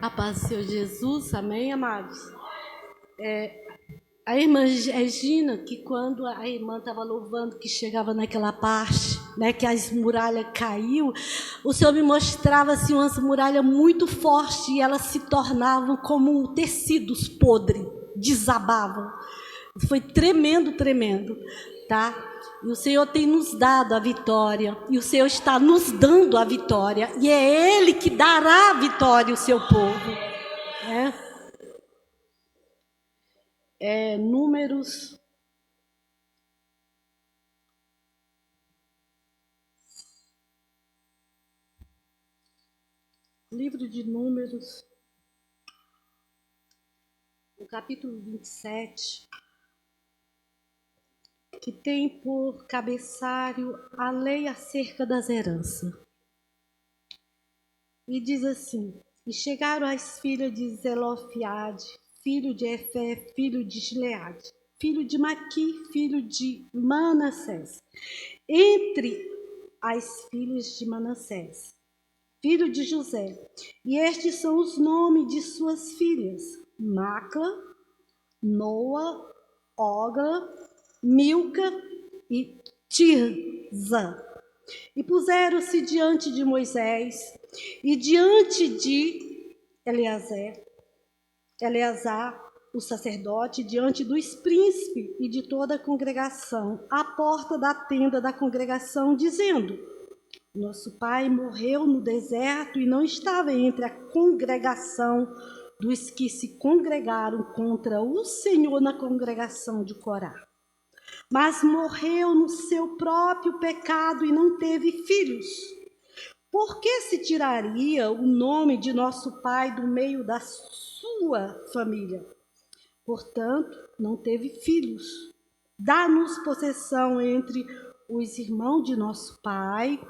A paz do Senhor Jesus, amém, amados? A irmã Regina, que quando a irmã estava louvando, que chegava naquela parte, né, que as muralhas caiu, o Senhor me mostrava assim, umas muralhas muito fortes, e elas se tornavam como tecidos podres, desabavam. Foi tremendo, tremendo, tá? E o Senhor tem nos dado a vitória, e o Senhor está nos dando a vitória, e é Ele que dará a vitória ao seu povo. Números. Livro de Números, no capítulo 27, que tem por cabeçalho a lei acerca das heranças. E diz assim: e chegaram as filhas de Zelofiade, filho de Efé, filho de Gileade, filho de Maqui, filho de Manassés, entre as filhas de Manassés, filho de José. E estes são os nomes de suas filhas: Macla, Noa, Ogla, Milca e Tirza. E puseram-se diante de Moisés e diante de Eleazar, o sacerdote, diante dos príncipes e de toda a congregação, à porta da tenda da congregação, dizendo: nosso pai morreu no deserto e não estava entre a congregação dos que se congregaram contra o Senhor na congregação de Corá, mas morreu no seu próprio pecado e não teve filhos. Por que se tiraria o nome de nosso pai do meio da sua família? Portanto, não teve filhos. Dá-nos possessão entre os irmãos de nosso pai.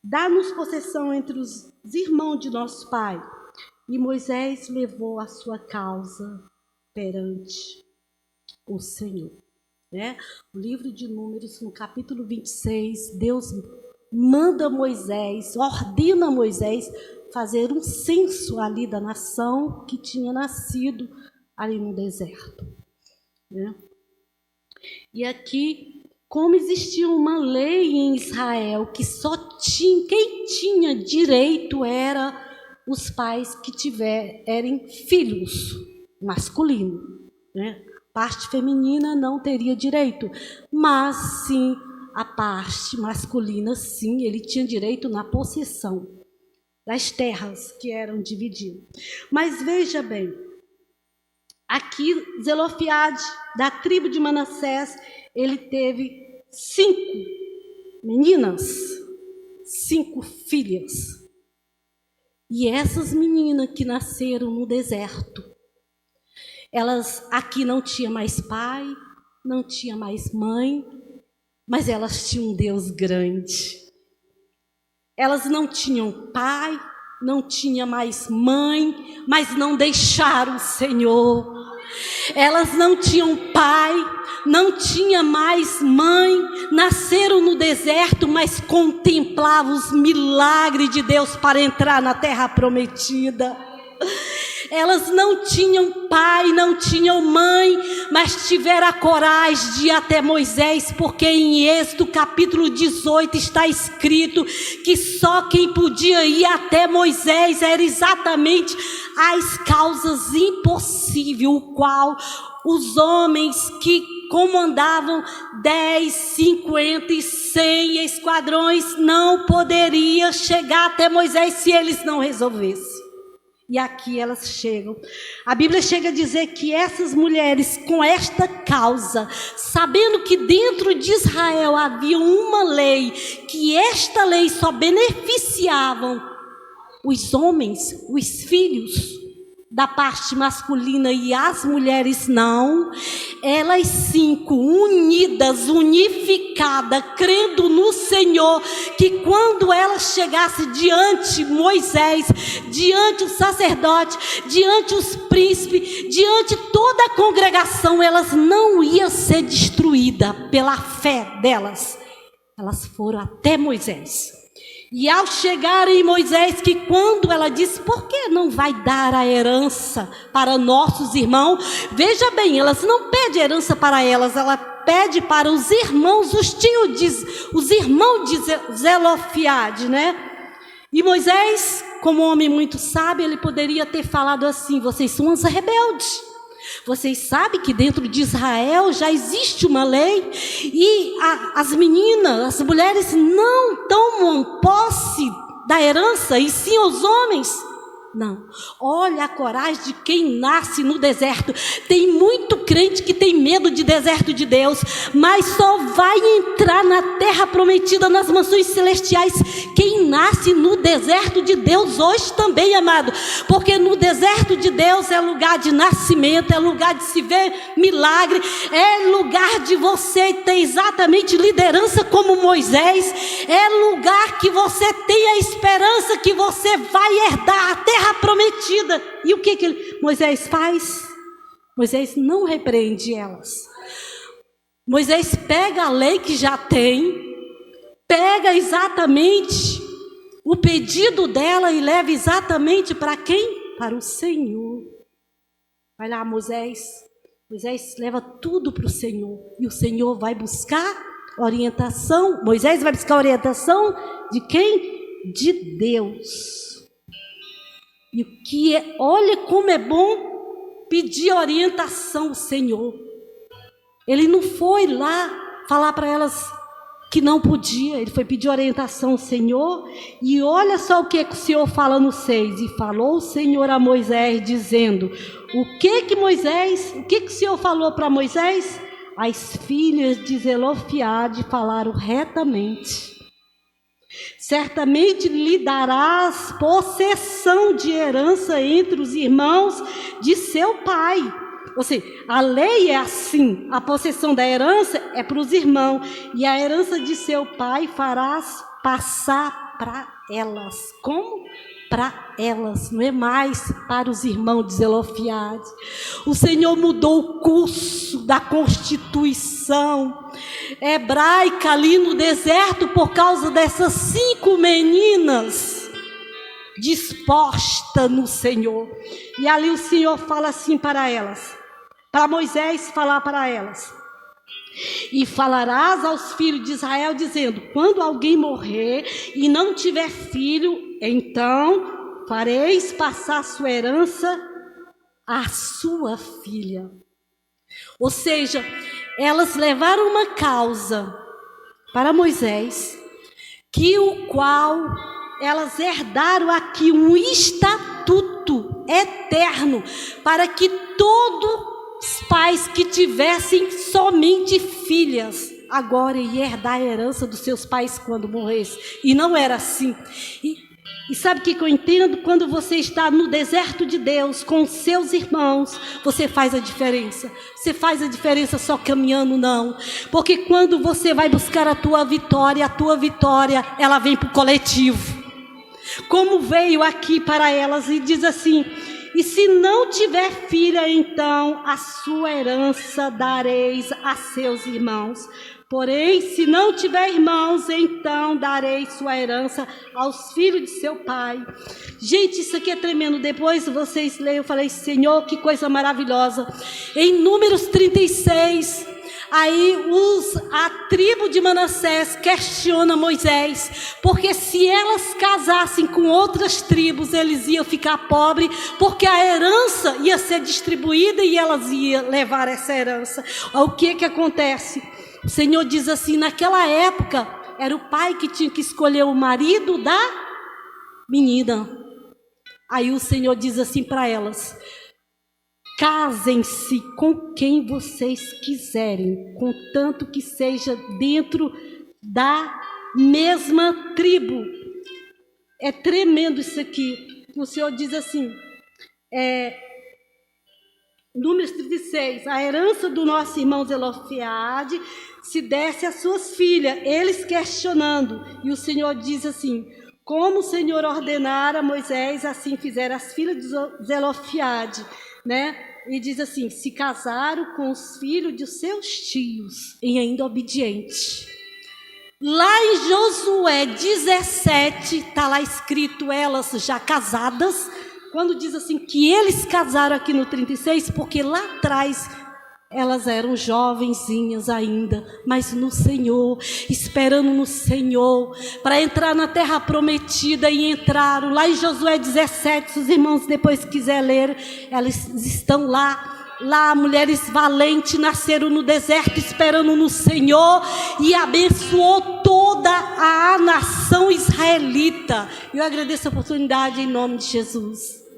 Dá-nos possessão entre os irmãos de nosso pai. E Moisés levou a sua causa perante o Senhor. O livro de Números, no capítulo 26, Deus manda Moisés, ordena Moisés fazer um censo ali da nação que tinha nascido ali no deserto. E aqui, como existia uma lei em Israel que só tinha, quem tinha direito era os pais que tiverem filhos masculinos, parte feminina não teria direito, mas sim a parte masculina, sim, ele tinha direito na possessão das terras que eram divididas. Mas veja bem, aqui Zelofiade, da tribo de Manassés, ele teve 5 meninas, 5 filhas. E essas meninas que nasceram no deserto, elas aqui não tinham mais pai, não tinha mais mãe, mas elas tinham um Deus grande. Elas não tinham pai, não tinha mais mãe, mas não deixaram o Senhor. Elas não tinham pai, não tinha mais mãe, nasceram no deserto, mas contemplavam os milagres de Deus para entrar na terra prometida. Elas não tinham pai, não tinham mãe, mas tiveram a coragem de ir até Moisés, porque em Êxodo capítulo 18 está escrito que só quem podia ir até Moisés era exatamente as causas impossíveis, o qual os homens que comandavam 10, 50 e 100 esquadrões não poderiam chegar até Moisés se eles não resolvessem. E aqui elas chegam. A Bíblia chega a dizer que essas mulheres, com esta causa, sabendo que dentro de Israel havia uma lei, que esta lei só beneficiava os homens, os filhos da parte masculina e as mulheres não, elas 5 unidas, unificadas, crendo no Senhor, que quando elas chegassem diante Moisés, diante o sacerdote, diante os príncipes, diante toda a congregação, elas não iam ser destruídas pela fé delas. Elas foram até Moisés. E ao chegarem Moisés, que quando ela disse, por que não vai dar a herança para nossos irmãos? Veja bem, elas não pedem herança para elas, ela pede para os irmãos, os irmãos de Zelofeade, né? E Moisés, como homem muito sábio, ele poderia ter falado assim, vocês são os rebeldes. Vocês sabem que dentro de Israel já existe uma lei e as meninas, as mulheres não tomam posse da herança e sim os homens. Não, olha a coragem de quem nasce no deserto. Tem muito crente que tem medo de deserto de Deus, mas só vai entrar na terra prometida, nas mansões celestiais, quem nasce no deserto de Deus hoje também, amado, porque no deserto de Deus é lugar de nascimento, é lugar de se ver milagre, é lugar de você ter exatamente liderança como Moisés, é lugar que você tem a esperança que você vai herdar a terra prometida. E o que Moisés faz? Moisés não repreende elas. Moisés pega a lei que já tem, pega exatamente o pedido dela e leva exatamente para quem? Para o Senhor. Vai lá, Moisés. Moisés leva tudo para o Senhor. E o Senhor vai buscar orientação. Moisés vai buscar orientação de quem? De Deus. E o que é, olha como é bom pedir orientação ao Senhor. Ele não foi lá falar para elas que não podia, ele foi pedir orientação ao Senhor. E olha só o que o Senhor fala no 6. E falou o Senhor a Moisés, dizendo: o que o Senhor falou para Moisés? As filhas de Zelofeade falaram retamente. Certamente lhe darás possessão de herança entre os irmãos de seu pai. Ou seja, a lei é assim, a possessão da herança é para os irmãos, e a herança de seu pai farás passar para elas. Como? Para elas, não é mais para os irmãos de Zelofeade. O Senhor mudou o curso da constituição hebraica ali no deserto por causa dessas 5 meninas dispostas no Senhor. E ali o Senhor fala assim para elas, para Moisés falar para elas: e falarás aos filhos de Israel dizendo, quando alguém morrer e não tiver filho, então fareis passar sua herança à sua filha. Ou seja, elas levaram uma causa para Moisés, que o qual elas herdaram aqui um estatuto eterno, para que todos os pais que tivessem somente filhas agora iam herdar a herança dos seus pais quando morressem. E não era assim. E sabe o que eu entendo? Quando você está no deserto de Deus com os seus irmãos, você faz a diferença. Você faz a diferença só caminhando, não. Porque quando você vai buscar a tua vitória, ela vem para o coletivo. Como veio aqui para elas e diz assim: e se não tiver filha, então a sua herança dareis a seus irmãos. Porém, se não tiver irmãos, então darei sua herança aos filhos de seu pai. Gente, isso aqui é tremendo. Depois vocês leem, eu falei, Senhor, que coisa maravilhosa. Em Números 36, aí a tribo de Manassés questiona Moisés, porque se elas casassem com outras tribos, eles iam ficar pobres, porque a herança ia ser distribuída e elas iam levar essa herança. O que acontece? O Senhor diz assim, naquela época, era o pai que tinha que escolher o marido da menina. Aí o Senhor diz assim para elas: casem-se com quem vocês quiserem, contanto que seja dentro da mesma tribo. É tremendo isso aqui. O Senhor diz assim, Números 36, a herança do nosso irmão Zelofeade se desse às suas filhas, eles questionando, e o Senhor diz assim, como o Senhor ordenara a Moisés, assim fizeram as filhas de Zelofeade, né? E diz assim, se casaram com os filhos de seus tios, e ainda obediente. Lá em Josué 17, está lá escrito elas já casadas, quando diz assim que eles casaram aqui no 36, porque lá atrás elas eram jovenzinhas ainda, mas no Senhor, esperando no Senhor, para entrar na terra prometida, e entraram. Lá em Josué 17, se os irmãos depois quiserem ler, elas estão lá. Lá mulheres valentes nasceram no deserto esperando no Senhor, e abençoou toda a nação israelita. Eu agradeço a oportunidade em nome de Jesus.